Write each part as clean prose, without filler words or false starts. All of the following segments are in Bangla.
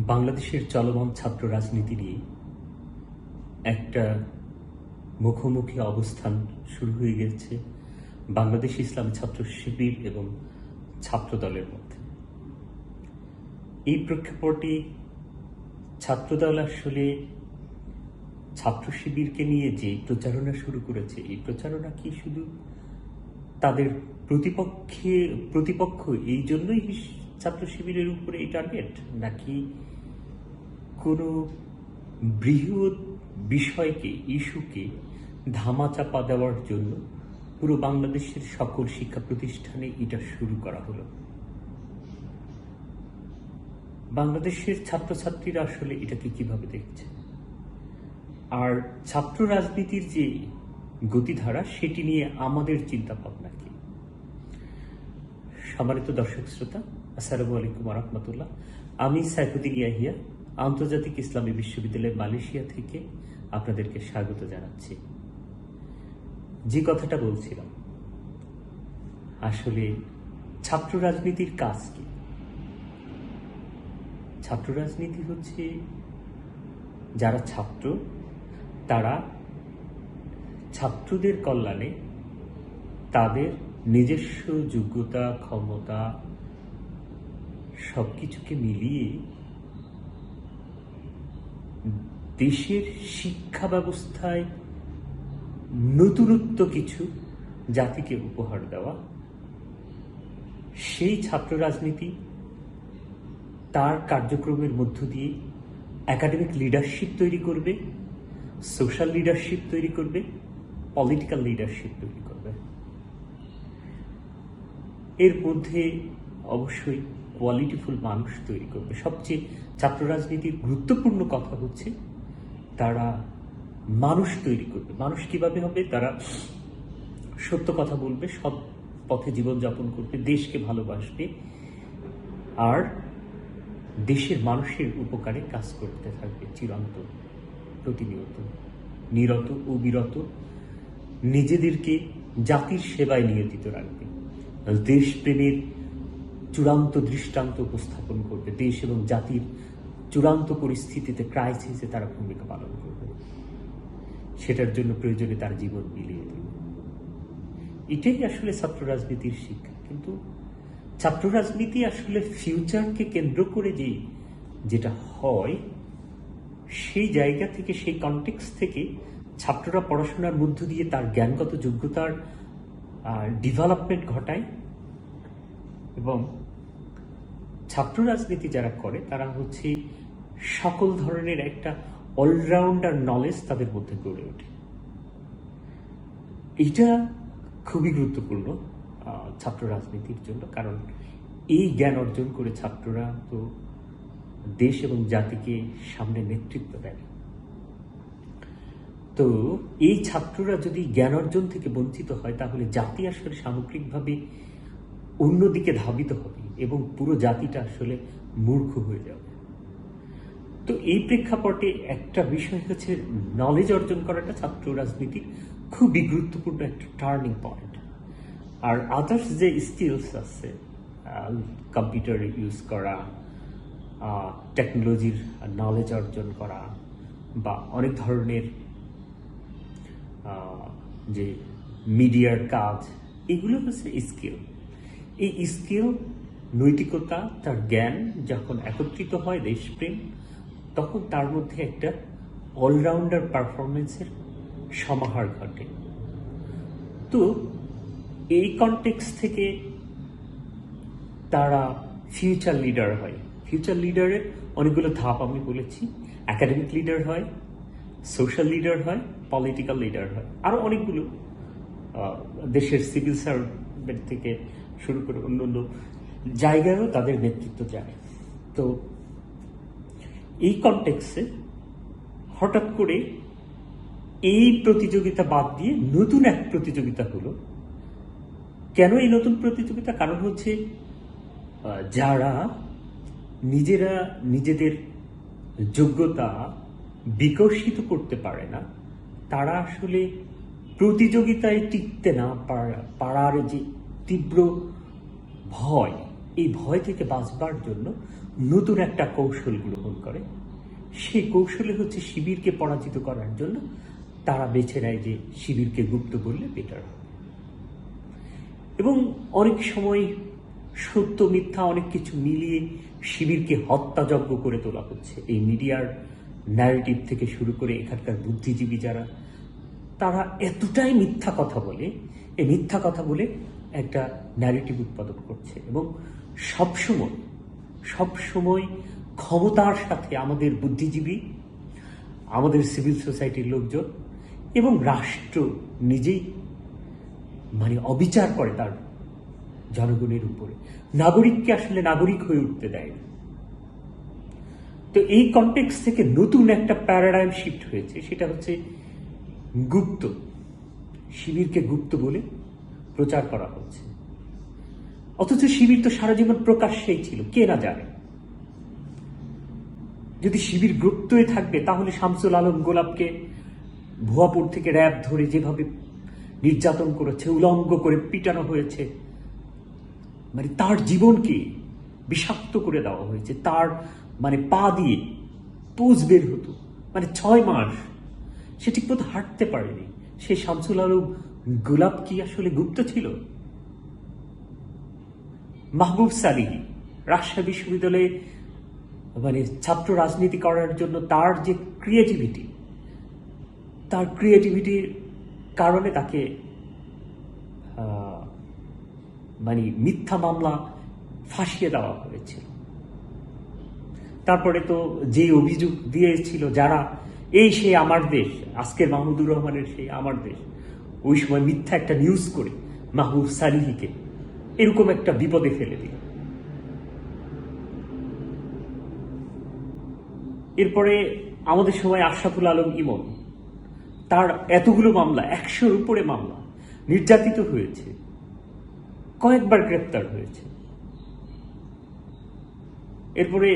বাংলাদেশের চলমান ছাত্র রাজনীতি নিয়ে একটা মুখোমুখি অবস্থান শুরু হয়ে গেছে বাংলাদেশ ইসলামী ছাত্র শিবির এবং ছাত্রদলের মধ্যে। এই প্রেক্ষাপটে ছাত্রদল আসলে ছাত্র শিবিরকে নিয়ে যে প্রচারণা শুরু করেছে, এই প্রচারণা কি শুধু তাদের প্রতিপক্ষ এই জন্যই ছাত্র শিবিরের উপরে এই টার্গেট, নাকি কোনো বৃহৎ বিষয়কে, ইস্যুকে ধামাচাপা দেওয়ার জন্য পুরো বাংলাদেশের সকল শিক্ষা প্রতিষ্ঠানে এটা শুরু করা হলো? বাংলাদেশের ছাত্রছাত্রীরা আসলে এটাকে কিভাবে দেখছে, আর ছাত্র রাজনীতির যে গতিধারা সেটি নিয়ে আমাদের চিন্তা ভাবনা কি? সম্মানিত দর্শক শ্রোতা, আসসালামু আলাইকুম ওয়া রাহমাতুল্লাহ। আমি সাইফুদ্দিন ইয়াহিয়া আন্তর্জাতিক ইসলামী বিশ্ববিদ্যালয় মালয়েশিয়া থেকে আপনাদেরকে স্বাগত জানাচ্ছি। যে কথাটা বলছিলাম, আসলে ছাত্র রাজনীতির কাজ কি? ছাত্র রাজনীতি হচ্ছে যারা ছাত্র, তারা ছাত্রদের কল্যাণে তাদের নিজস্ব যোগ্যতা, ক্ষমতা সবকিছুকে মিলিয়ে দেশের শিক্ষা ব্যবস্থায় নতুনত্ব কিছু জাতিকে উপহার দেওয়া, সেই ছাত্র রাজনীতি তার কার্যক্রমের মধ্য দিয়ে একাডেমিক লিডারশিপ তৈরি করবে, সোশ্যাল লিডারশিপ তৈরি করবে, পলিটিক্যাল লিডারশিপ তৈরি করবে। এর মধ্যে অবশ্যই কোয়ালিটিফুল মানুষ তৈরি করবে। সবচেয়ে ছাত্র রাজনীতির গুরুত্বপূর্ণ কথা হচ্ছে তারা মানুষ তৈরি করবে। মানুষ কিভাবে হবে? তারা সত্য কথা বলবে, সৎ পথে জীবনযাপন করবে, দেশকে ভালোবাসবে, আর দেশের মানুষের উপকারে কাজ করতে থাকবে চিরন্তন, প্রতিনিয়ত, নিরত ও বিরত, নিজেদেরকে জাতির সেবায় নিয়োজিত রাখবে, দেশপ্রেমের চূড়ান্ত দৃষ্টান্ত উপস্থাপন করবে, দেশ এবং জাতির চূড়ান্ত পরিস্থিতিতে, ক্রাইসিসে তারা ভূমিকা পালন করবে, সেটার জন্য প্রয়োজনে তার জীবন বিলিয়ে দেবে। এটাই আসলে ছাত্র রাজনীতির শিক্ষা। কিন্তু ছাত্র রাজনীতি আসলে ফিউচারকে কেন্দ্র করে যেটা হয়, সেই জায়গা থেকে, সেই কনটেক্সট থেকে ছাত্ররা পড়াশোনার মধ্য দিয়ে তার জ্ঞানগত যোগ্যতার ডেভেলপমেন্ট ঘটায়, এবং ছাত্র রাজনীতি যারা করে তারা হচ্ছে সকল ধরনের একটা অলরাউন্ডার নলেজ তাদের মধ্যে গড়ে ওঠে। এটা খুবই গুরুত্বপূর্ণ ছাত্র রাজনীতির জন্য, কারণ এই জ্ঞান অর্জন করে ছাত্ররা তো দেশ এবং জাতিকে সামনে নেতৃত্ব দেয়। তো এই ছাত্ররা যদি জ্ঞান অর্জন থেকে বঞ্চিত হয়, তাহলে জাতি আসলে সামগ্রিকভাবে অন্যদিকে ধাবিত হবে এবং পুরো জাতিটা আসলে মূর্খ হয়ে যাবে। তো এই প্রেক্ষাপটে একটা বিষয় হচ্ছে নলেজ অর্জন করাটা ছাত্র রাজনীতির খুবই গুরুত্বপূর্ণ একটা টার্নিং পয়েন্ট। আর আদার্স যে স্কিলস আছে, কম্পিউটার ইউজ করা, টেকনোলজির নলেজ অর্জন করা, বা অনেক ধরনের যে মিডিয়ার কাজ, এগুলো হচ্ছে স্কিল। এই স্কিল, নৈতিকতা, তার জ্ঞান যখন একত্রিত হয়, দেশপ্রেম, তখন তার মধ্যে একটা অলরাউন্ডার পারফরমেন্সের সমাহার ঘটে। তো এই কনটেক্সট থেকে তারা ফিউচার লিডার হয়। ফিউচার লিডারের অনেকগুলো ধাপ আমি বলেছি। একাডেমিক লিডার হয়, সোশ্যাল লিডার হয়, পলিটিক্যাল লিডার হয়, আরও অনেকগুলো, দেশের সিভিল সার্ভেন্ট থেকে শুরু করে অন্য অন্য জায়গায়ও তাদের নেতৃত্ব যায়। তো এই কনটেক্সে হঠাৎ করে এই প্রতিযোগিতা বাদ দিয়ে নতুন এক প্রতিযোগিতা হলো। কেন এই নতুন প্রতিযোগিতা? কারণ হচ্ছে যারা নিজেরা নিজেদের যোগ্যতা বিকশিত করতে পারে না, তারা আসলে প্রতিযোগিতায় টিকতে না পারার যে তীব্র ভয়, এই ভয় থেকে বাঁচবার জন্য নতুন একটা কৌশল গ্রহণ করে। সেই কৌশলে হচ্ছে শিবিরকে পরাজিত করার জন্য তারা বেছে নেয় যে শিবিরকে গুপ্ত বললে বেটার হবে। এবং অনেক সময় সত্য মিথ্যা অনেক কিছু মিলিয়ে শিবিরকে হত্যাযজ্ঞ করে তোলা হচ্ছে। এই মিডিয়ার ন্যারেটিভ থেকে শুরু করে এখানকার বুদ্ধিজীবী যারা, তারা এতটাই মিথ্যা কথা বলে, এই মিথ্যা কথা বলে একটা ন্যারেটিভ উৎপাদন করছে। এবং সবসময় ক্ষমতার সাথে আমাদের বুদ্ধিজীবী, আমাদের সিভিল সোসাইটির লোকজন এবং রাষ্ট্র নিজেই অবিচার করে তার জনগণের উপরে, নাগরিককে আসলে নাগরিক হয়ে উঠতে দেয় না। তো এই কনটেক্সট থেকে নতুন একটা প্যারাডাইম শিফট হয়েছে, সেটা হচ্ছে গুপ্ত, শিবিরকে গুপ্ত বলে প্রচার করা হচ্ছে। অথচ শিবির তো সারা জীবন প্রকাশ্যেই ছিল, কে না জানে। যদি শিবির গুপ্তই থাকবে তাহলে শামসুল আলম গোলাপকে ভুয়াপুর থেকে র্যাব ধরে যেভাবে নির্যাতন করেছে, উলঙ্গ করে পিটানো হয়েছে, তার জীবনকে বিষাক্ত করে দেওয়া হয়েছে, তার পা দিয়ে পোজ বের হতো, 6 মাস সে ঠিক মতো হাঁটতে পারেনি। সে শামসুল আলম গোলাপ কি আসলে গুপ্ত ছিল? মাহবুব সালিহি রাজশাহী বিশ্ববিদ্যালয়ে ছাত্র রাজনীতি করার জন্য তার যে ক্রিয়েটিভিটির কারণে তাকে মিথ্যা মামলা ফাঁসিয়ে দেওয়া হয়েছিল। তারপরে তো যে অভিযোগ দিয়েছিল যারা, এই সে আমার দেশ, আজকের মাহমুদুর রহমানের সেই আমার দেশ, ওই সময় মিথ্যা একটা নিউজ করে মাহবুব সালিহিকে এরকম একটা বিপদে ফেলে দিল। এরপরে আমাদের সময় আশরাফুল আলম ইমন, তার এতগুলো মামলা, 100-র উপরে মামলা, নির্যাতিত হয়েছে, কয়েকবার গ্রেপ্তার হয়েছে। এরপরে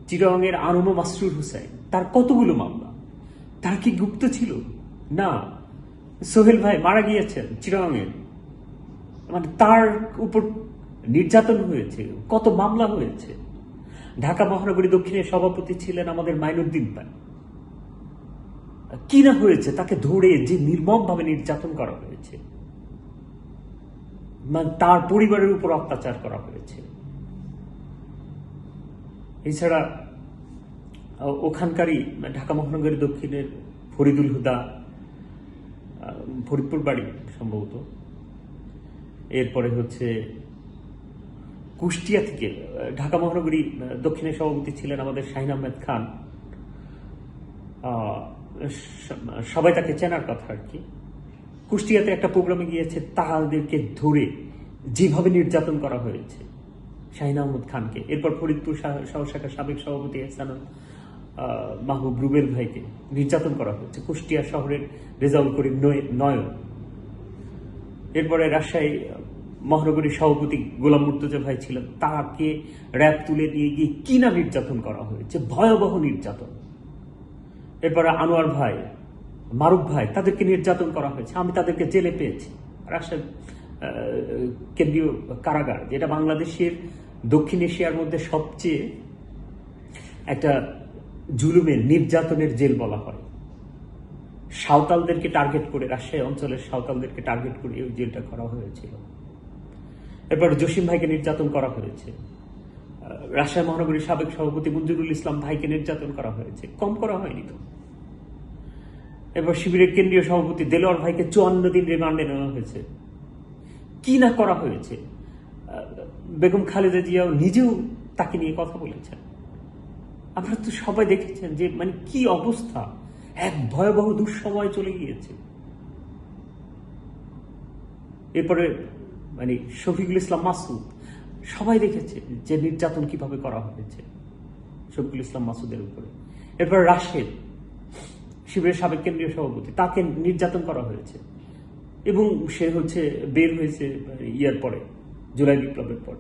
চিটাগংয়ের আনম মাসরুর হোসেন, তার কতগুলো মামলা, তার কি গুপ্ত ছিল? না। সোহেল ভাই মারা গিয়েছেন চিটাগংয়ের, তার উপর নির্যাতন হয়েছে, কত মামলা হয়েছে। ঢাকা মহানগরী দক্ষিণের সভাপতি ছিলেন আমাদের মাইনুদ্দিন ভাই, কি না হয়েছে, তাকে ধরে যে নির্মমভাবে নির্যাতন করা হয়েছে, তার পরিবারের উপর অত্যাচার করা হয়েছে। এছাড়া ওখানকারই ঢাকা মহানগরী দক্ষিণের ফরিদুল হুদা, ফরিদপুর বাড়ি সম্ভবত, এরপরে হচ্ছে কুষ্টিয়া থেকে ঢাকা মহানগরী দক্ষিণের সভাপতি ছিলেন আমাদের শাহিন আহমেদ খান, সবাই তাকে চেনার কথা আর কি। কুষ্টিয়াতে একটা প্রোগ্রামে গিয়েছে, তাদেরকে ধরে যেভাবে নির্যাতন করা হয়েছে শাহিন আহমদ খানকে। এরপর ফরিদপুর সহশাখার সাবেক সভাপতি এহসানুল মাহবুব রুবেল ভাইকে নির্যাতন করা হয়েছে, কুষ্টিয়া শহরের রেজাউল করিম নয়ন। এরপরে রাজশাহী মহানগরীর সভাপতি গোলাম মুর্তজা ভাই ছিলেন, তাকে র্যাব তুলে নিয়ে গিয়ে কিনা নির্যাতন করা হয়েছে, ভয়াবহ নির্যাতন। এরপরে আনোয়ার ভাই, মারুফ ভাই, তাদেরকে নির্যাতন করা হয়েছে। আমি তাদেরকে জেলে পেয়েছি। রাজশাহী কেন্দ্রীয় কারাগার, যেটা বাংলাদেশের দক্ষিণ এশিয়ার মধ্যে সবচেয়ে একটা জুলুমের, নির্যাতনের জেল বলা হয়। সাঁওতালদেরকে টার্গেট করে, রাজশাহী অঞ্চলের সাঁওতালদেরকে টার্গেট করে ওই জেলটা করা হয়েছিল। এরপর জসিম ভাইকে নির্যাতন করা হয়েছে। রাজশাহী মহানগরীর সাবেক সভাপতি মঞ্জুরুল ইসলাম ভাইকে নির্যাতন করা হয়েছে, কম করা হয়নি তো। এরপর শিবিরের কেন্দ্রীয় সভাপতি দেলোয়ার ভাইকে 54 দিন রিমান্ডে নেওয়া হয়েছে, কি না করা হয়েছে। বেগম খালেদা জিয়াও নিজেও তাকে নিয়ে কথা বলেছেন। আপনারা তো সবাই দেখেছেন যে কি অবস্থা, এক ভয়াবহ দুঃসময় চলে গিয়েছে। এরপরে শফিকুল ইসলাম মাসুদ, সবাই দেখেছে যে নির্যাতন কিভাবে করা হয়েছে শফিকুল ইসলাম মাসুদের উপরে। এরপর রাশেদ, শিবিরের সাবেক কেন্দ্রীয় সভাপতি, তাকে নির্যাতন করা হয়েছে এবং সে বের হয়েছে ইয়ার পরে, জুলাই বিপ্লবের পর।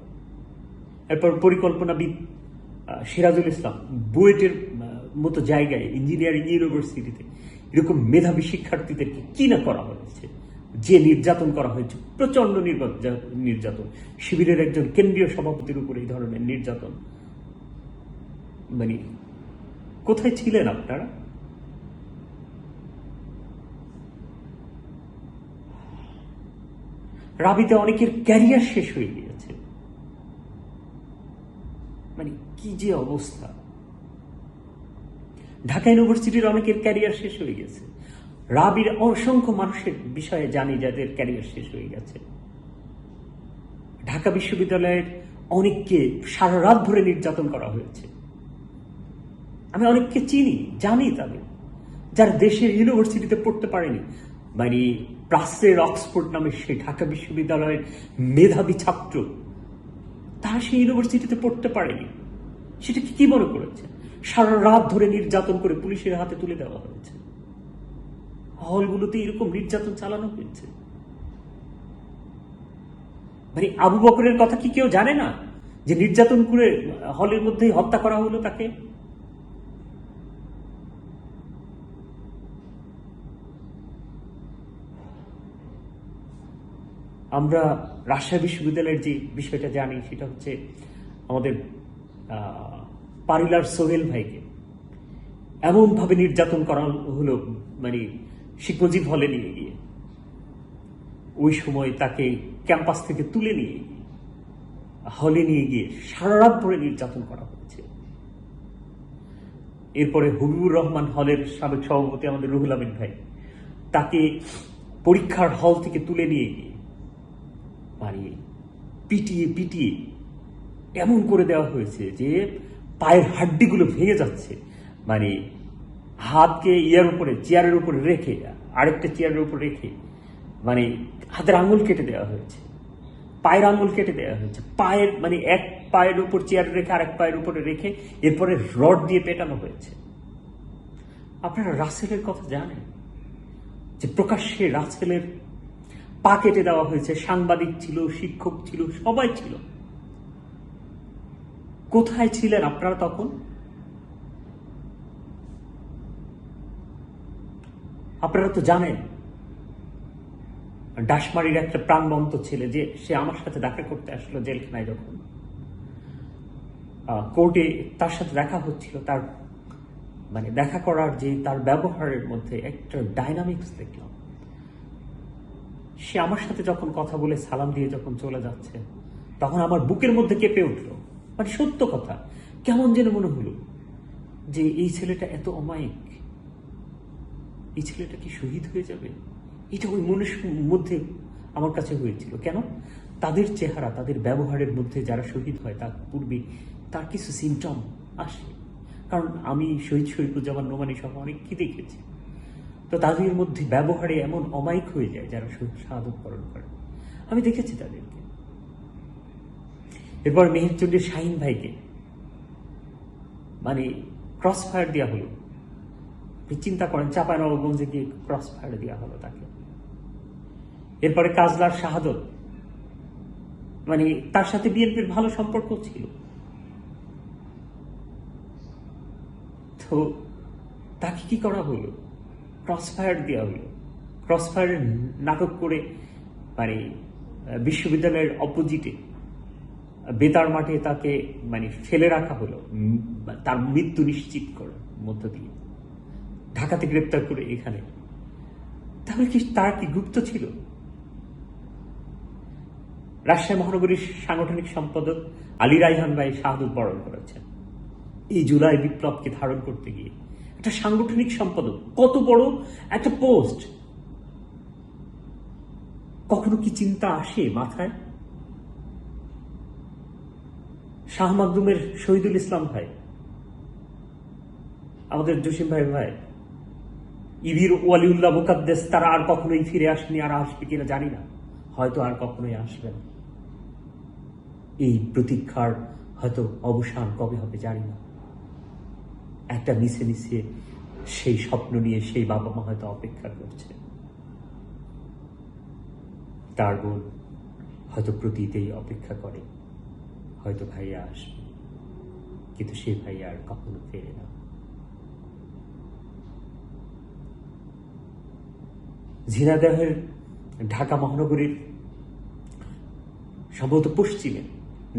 এরপর পরিকল্পনাবিদ সিরাজুল ইসলাম, বুয়েটের মতো জায়গায়, ইঞ্জিনিয়ারিং ইউনিভার্সিটিতে এরকম মেধাবী শিক্ষার্থীদেরকে কি না করা হয়েছে, যে নির্যাতন করা হয়েছে, প্রচন্ড নির্যাতন, শিবিরের একজন কেন্দ্রীয় সভাপতির উপর এই ধরনের নির্যাতন, মানে কোথায় ছিলেন আপনারা? রাবিতে অনেকের ক্যারিয়ার শেষ হয়ে গিয়েছে, মানে কি যে অবস্থা। ঢাকা ইউনিভার্সিটির অনেকের ক্যারিয়ার শেষ হয়ে গেছে। রাবির অসংখ্য মানুষের বিষয়ে জানি যাদের ক্যারিয়ার শেষ হয়ে গেছে। ঢাকা বিশ্ববিদ্যালয়ের অনেককে সারা রাত ধরে নির্যাতন করা হয়েছে। আমি অনেককে চিনি, জানি তাদের, যারা দেশের ইউনিভার্সিটিতে পড়তে পারেনি, মানে প্রাচ্যের অক্সফোর্ড নামে সেই ঢাকা বিশ্ববিদ্যালয়ের মেধাবী ছাত্র, তারা সেই ইউনিভার্সিটিতে পড়তে পারেনি। সেটাকে কি মনে করেছে? সারা রাত ধরে নির্যাতন করে পুলিশের হাতে তুলে দেওয়া হয়েছে। হলগুলোতে এরকম নির্যাতন চালানো হয়েছে। মানে আবু বকরের কথা কি কেউ জানে না, যে নির্যাতন করে হলের মধ্যেই হত্যা করা হলো তাকে? আমরা রাজশাহী বিশ্ববিদ্যালয়ের যে বিষয়টা জানি সেটা হচ্ছে আমাদের পারিলার সোহেল ভাইকে এমনভাবে নির্যাতন করা হলো, মানে শিক্ষজিৎ হলে নিয়ে গিয়ে, ওই সময় তাকে ক্যাম্পাস থেকে তুলে নিয়ে গিয়ে হলে নিয়ে গিয়ে সারা রাত ধরে নির্যাতন করা হয়েছে। এরপরে হবিবুর রহমান হলের সাবেক সভাপতি আমাদের রুহুল আমিন ভাই, তাকে পরীক্ষার হল থেকে তুলে নিয়ে গিয়ে মানে পিটিয়ে পিটিয়ে এমন করে দেওয়া হয়েছে যে পায়ের হাড্ডিগুলো ভেঙে যাচ্ছে। মানে হাতকে চেয়ারের উপরে রেখে, আরেকটা চেয়ারের উপর রেখে, মানে হাতের আঙুল কেটে দেওয়া হয়েছে, পায়ের আঙুল কেটে দেওয়া হয়েছে, পায়ের মানে এক পায়ের উপর চেয়ার রেখে আরেক পায়ের উপরে রেখে এরপরে রড দিয়ে পেটানো হয়েছে। আপনারা রাসেলের কথা জানেন, যে প্রকাশ্যে রাসেলের পা কেটে দেওয়া হয়েছে। সাংবাদিক ছিল, শিক্ষক ছিল, সবাই ছিল। কোথায় ছিলেন আপনারা তখন? আপনারা তো জানেন ডাশমারির একটা প্রাণবন্ত ছেলে, যে সে আমার সাথে দেখা করতে আসলো জেলখানায়, যখন কোর্টে তার সাথে দেখা হচ্ছিল, তার মানে দেখা করার যে তার ব্যবহারের মধ্যে একটা ডাইনামিক্স দেখলাম। সে আমার সাথে যখন কথা বলে সালাম দিয়ে যখন চলে যাচ্ছে, তখন আমার বুকের মধ্যে কেঁপে উঠলো। মানে সত্য কথা, কেমন যেন মনে হলো যে এই ছেলেটা এত অমায়িক, এই ছেলেটা কি শহীদ হয়ে যাবে? এটা ওই মনের মধ্যে আমার কাছে হয়েছিল। কেন? তাদের চেহারা, তাদের ব্যবহারের মধ্যে যারা শহীদ হয় তার পূর্বে তার কিছু সিমটম আসে। কারণ আমি শহীদ শরীফুজ্জামান নোমানী সহ অনেককে দেখেছি, তো তাদের মধ্যে ব্যবহারে এমন অমায়িক হয়ে যায় যারা শাহাদত বরণ করে। আমি দেখেছি তাদেরকে। এরপর মেহেরচন্ডীর শাহিন ভাইকে মানে ক্রস ফায়ার দেওয়া হলো। চিন্তা করেন, চাঁপাইনবাবগঞ্জে গিয়ে ক্রস ফায়ার দেওয়া হলো তাকে। এরপরে কাজলার শাহাদত, মানে তার সাথে বিএনপির ভালো সম্পর্ক ছিল, তো তাকে কি করা হলো? ক্রস ফায়ার দেওয়া হলো। ক্রস ফায়ারের নাটক করে মানে বিশ্ববিদ্যালয়ের অপোজিটে বেতার মাঠে তাকে মানে ফেলে রাখা হলো, তার মৃত্যু নিশ্চিত করার মধ্য দিয়ে ঢাকাতে গ্রেপ্তার করে এখানে। তাহলে কি তার কি গুপ্ত ছিল? রাজশাহী মহানগরীর সাংগঠনিক সম্পাদক আলী রায়হান ভাই শাহাদত বরণ করেছেন এই জুলাই বিপ্লবকে ধারণ করতে গিয়ে। একটা সাংগঠনিক সম্পাদক, কত বড় একটা পোস্ট, কখনো কি চিন্তা আসে মাথায়? শাহ মাকদুমের শহীদুল ইসলাম ভাই, আমাদের জসিম ভাই, ইবির ওয়ালিউল্লাহ মুকাদ্দেস, তারা আর কখনোই ফিরে আসেনি, আর আসবে কিনা জানি না, হয়তো আর কখনোই আসবে না। এই প্রতীক্ষার হয়তো অবসান কবে হবে জানি না। একটা নিচে নিচে সেই স্বপ্ন নিয়ে সেই বাবা মা হয়তো অপেক্ষা করছে। তার বোন হয়তো প্রতিতেই অপেক্ষা করে, হয়তো ভাইয়া আসবে, কিন্তু সে ভাইয়া আর কখনো ফেরে না। ঝিনাইদহের ঢাকা মহানগরীর সম্ভবত পশ্চিমে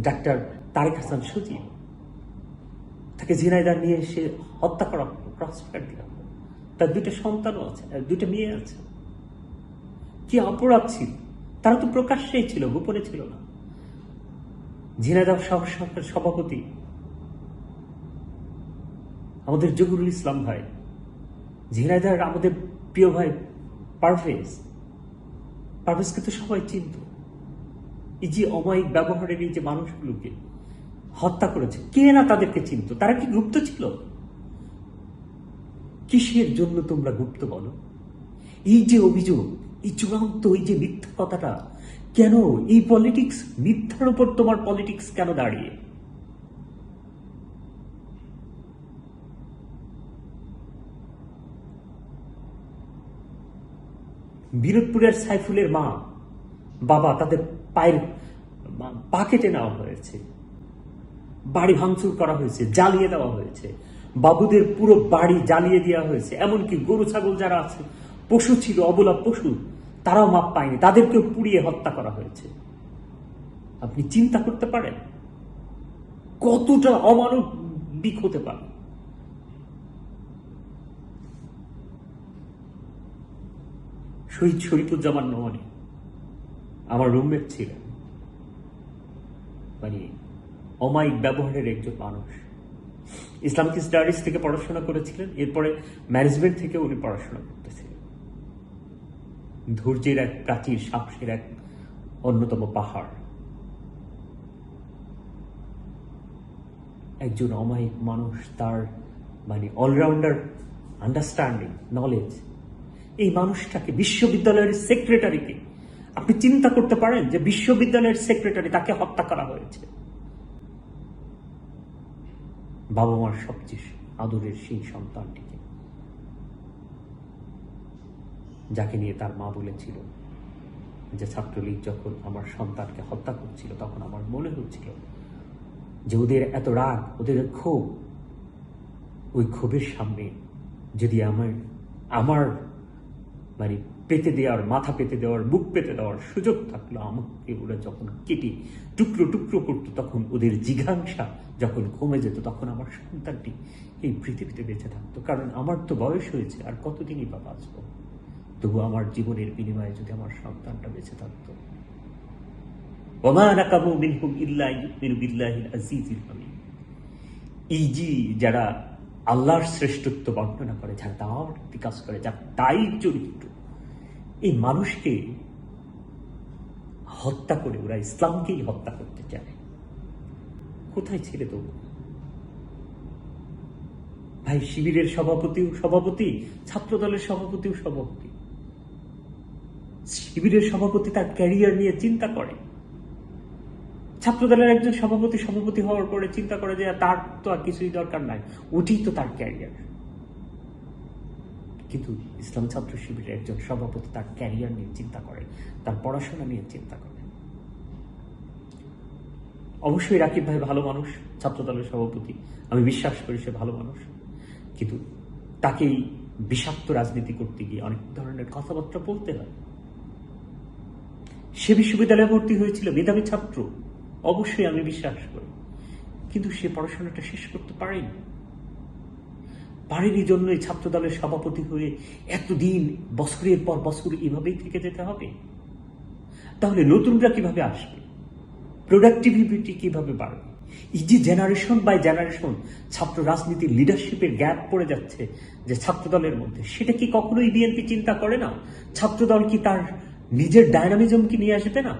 ডাক্তার তারেক হাসান সজীব, তাকে ঝিনাইদহ নিয়ে এসে হত্যা করা হলো, ক্রসফায়ার দেওয়া হলো। তার দুইটা সন্তানও আছে, দুইটা মেয়ে আছে। কি অপরাধ ছিল? তারা তো প্রকাশ্যেই ছিল, গোপনে ছিল না। ঝিনাইদহ সহসভার সভাপতি আমাদের জহুরুল ইসলাম ভাই, ঝিনাইদহের আমাদের প্রিয় ভাই পারভেজকে তো সবাই চিনত। এই যে অমায়িক ব্যবহারের এই যে মানুষগুলোকে হত্যা করেছে, কে না তাদেরকে চিনত? তারা কি গুপ্ত ছিল? কিসের জন্য তোমরা গুপ্ত বলো? এই যে অভিযোগ, এই চূড়ান্ত এই যে মিথ্যা কথাটা, কেন এই পলিটিক্স? মিথ্যার উপর তোমার পলিটিক্স কেন দাঁড়িয়ে? বিরোধপুরের সাইফুলের মা বাবা, তাদের পায়ের পা কেটে নেওয়া হয়েছে, বাড়ি ভাঙচুর করা হয়েছে, জ্বালিয়ে দেওয়া হয়েছে, বাবুদের পুরো বাড়ি জ্বালিয়ে দেওয়া হয়েছে। এমনকি গরু ছাগল যারা আছে, পশু ছিল, অবলা পশু, তারাও মাপ পায়নি, তাদেরকেও পুড়িয়ে হত্যা করা হয়েছে। আপনি চিন্তা করতে পারেন কতটা অমানবিক হতে পারে? শহীদ শরীফুজ্জামান নোমানী আমার রুমমেট ছিলেন, মানে অমায়িক ব্যবহারের একজন মানুষ। ইসলামিক স্টাডিজ থেকে পড়াশোনা করেছিলেন, এরপরে ম্যানেজমেন্ট থেকে উনি পড়াশোনা করতেছিলেন। ধৈর্যের এক প্রাচীর, সাহসের এক অন্যতম পাহাড়। একজন অমায়িক মানুষ, তার মানে অলরাউন্ডার আন্ডারস্ট্যান্ডিং, নলেজ। এই মানুষটাকে, বিশ্ববিদ্যালয়ের সেক্রেটারিকে, আপনি চিন্তা করতে পারেন যে বিশ্ববিদ্যালয়ের সেক্রেটারি, তাকে হত্যা করা হয়েছে। বাবা মার সবচেয়ে আদরের সেই সন্তানটিকে, যাকে নিয়ে তার মা বলেছিল যে ছাত্রলীগ যখন আমার সন্তানকে হত্যা করছিল, তখন আমার মনে হচ্ছিল যে ওদের এত রাগ, ওদের ক্ষোভ, ওই ক্ষোভের সামনে যদি আমার মানে পেতে দেওয়ার, মাথা পেতে দেওয়ার, বুক পেতে দেওয়ার সুযোগ থাকলো, আমাকে ওরা যখন কেটে টুকরো টুকরো করতো, তখন ওদের জিঘাংসা যখন কমে যেত, তখন আমার সন্তানটি এই পৃথিবীতে বেঁচে থাকতো। কারণ আমার তো বয়স হয়েছে, আর কতদিনই বা বাঁচবো। তবু আমার জীবনের বিনিময়ে যদি আমার সন্তানটা বেঁচে থাকতো। এই যে যারা আল্লাহর শ্রেষ্ঠত্ব বর্ণনা করে, যারা দাওয়াতি কাজ করে, যারা তাই চরিত্র, এই মানুষকে হত্যা করে ওরা ইসলামকেই হত্যা করতে চায়। কোথায় ছেড়ে দেবো ভাই? শিবিরের সভাপতি, ছাত্র দলের সভাপতিও সভাপতি। শিবিরের সভাপতি তার ক্যারিয়ার নিয়ে চিন্তা করে। ছাত্র দলের একজন সভাপতি হওয়ার পরে চিন্তা করে যে তার তো আর কিছুই দরকার নাই, ওটাই তো তার ক্যারিয়ার। কিন্তু ইসলাম ছাত্র শিবিরের একজন সভাপতি তার ক্যারিয়ার নিয়ে চিন্তা করে, তার পড়াশোনা নিয়ে চিন্তা করে। অবশ্যই রাকিব ভাই ভালো মানুষ, ছাত্র দলের সভাপতি, আমি বিশ্বাস করি সে ভালো মানুষ। কিন্তু তাকেই বিষাক্ত রাজনীতি করতে গিয়ে অনেক ধরনের কথাবার্তা বলতে হয়। সে বিশ্ববিদ্যালয়ে ভর্তি হয়েছিল, মেধাবী ছাত্র, অবশ্যই আমি বিশ্বাস করি। কিন্তু সে পড়াশোনাটা শেষ করতে পারেনি জন্যই ছাত্র দলের সভাপতি হয়ে এতদিন, বছরের পর বছর এভাবেই থেকে যেতে হবে। তাহলে নতুনরা কিভাবে আসবে? প্রোডাক্টিভিটি কিভাবে বাড়বে? এই যে জেনারেশন বাই জেনারেশন ছাত্র রাজনীতির লিডারশিপের গ্যাপ পড়ে যাচ্ছে যে ছাত্র দলের মধ্যে, সেটা কি কখনোই বিএনপি চিন্তা করে না? ছাত্র দল কি তার নিজের ডায়নামিজম কি নিয়ে আসবে না?